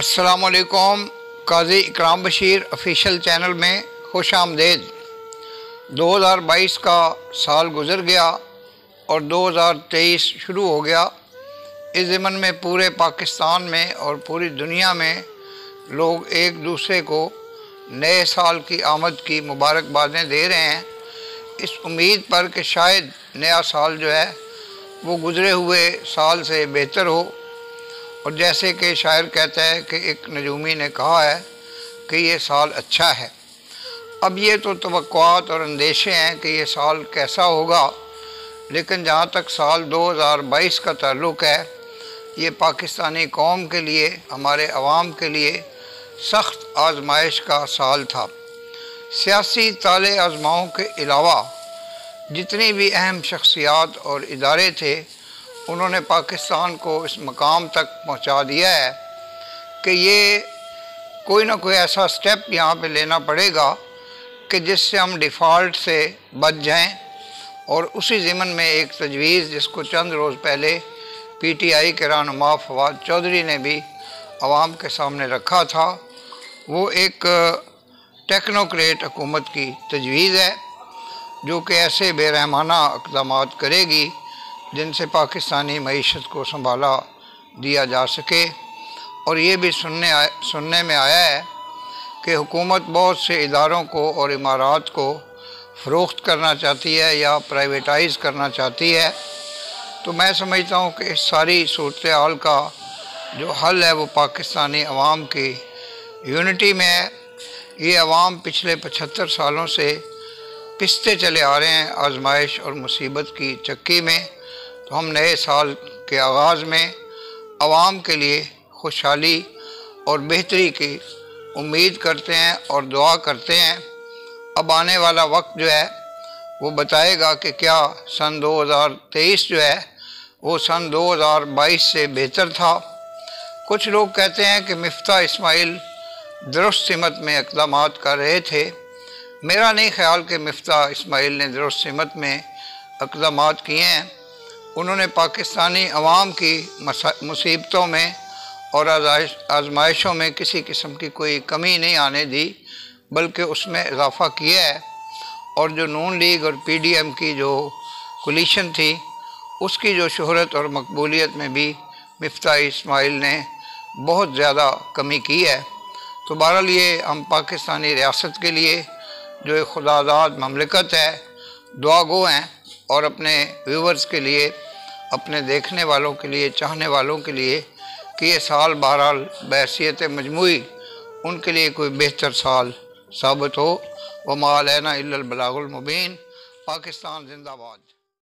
अस्सलामुअलैकुम। काज़ी इकराम Bashir official channel में खुश आमदेद। 2022 का साल गुज़र गया और 2023 शुरू हो गया। इस ज़मन में पूरे पाकिस्तान में और पूरी दुनिया में लोग एक दूसरे को नए साल की आमद की मुबारकबादें दे रहे हैं, इस उम्मीद पर कि शायद नया साल जो है वो गुज़रे हुए साल से बेहतर हो। और जैसे कि शायर कहता है कि एक नजूमी ने कहा है कि ये साल अच्छा है। अब ये तो तवक्कुआत और अंदेशे हैं कि ये साल कैसा होगा, लेकिन जहाँ तक साल 2022 का ताल्लुक़ है, ये पाकिस्तानी कौम के लिए, हमारे अवाम के लिए सख्त आजमाइश का साल था। सियासी ताले आजमाओं के अलावा जितनी भी अहम शख्सियात और इदारे थे, उन्होंने पाकिस्तान को इस मकाम तक पहुंचा दिया है कि ये कोई ना कोई ऐसा स्टेप यहाँ पे लेना पड़ेगा कि जिससे हम डिफ़ॉल्ट से बच जाएं। और उसी ज़िमन में एक तजवीज़ जिसको चंद रोज़ पहले PTI के रहनुमा फवाद चौधरी ने भी आवाम के सामने रखा था, वो एक टेक्नोक्रेट हुकूमत की तजवीज़ है जो कि ऐसे बेरहमाना इक़दाम करेगी जिनसे पाकिस्तानी मईशत को संभाला दिया जा सके। और ये भी सुनने में आया है कि हुकूमत बहुत से इदारों को और इमारात को फ़रोख्त करना चाहती है या प्राइवेटाइज़ करना चाहती है। तो मैं समझता हूँ कि इस सारी सूरत हाल का जो हल है वो पाकिस्तानी अवाम की यूनिटी में है। ये अवाम पिछले 75 सालों से पिसते चले आ रहे हैं आजमाइश और मुसीबत की चक्की में। तो हम नए साल के आगाज़ में आवाम के लिए खुशहाली और बेहतरी की उम्मीद करते हैं और दुआ करते हैं। अब आने वाला वक्त जो है वो बताएगा कि क्या सन 2023 जो है वो सन 2022 से बेहतर था। कुछ लोग कहते हैं कि मिफ्ता इस्माइल दुरुस्त सिमत में इक़दाम कर रहे थे। मेरा नहीं ख्याल कि मिफ्ता इस्माइल ने दुरुस्त सिमत में इक़दाम किए हैं। उन्होंने पाकिस्तानी अवाम की मुसीबतों में और आजमाइशों में किसी किस्म की कोई कमी नहीं आने दी, बल्कि उसमें इजाफ़ा किया है। और जो नून लीग और PDM की जो कोलिशन थी, उसकी जो शोहरत और मकबूलियत में भी मिफ्ता इस्माइल ने बहुत ज़्यादा कमी की है। तो बहरहाल ये हम पाकिस्तानी रियासत के लिए जो एक खुदादाद ममलिकत है, दुआ गो हैं। और अपने व्यूवर्स के लिए, अपने देखने वालों के लिए, चाहने वालों के लिए कि ये साल बहरहाल बहैसियत मजमूई उनके लिए कोई बेहतर साल साबित हो। व मा अलैना इल्लल बलागुल मुबीन। पाकिस्तान जिंदाबाद।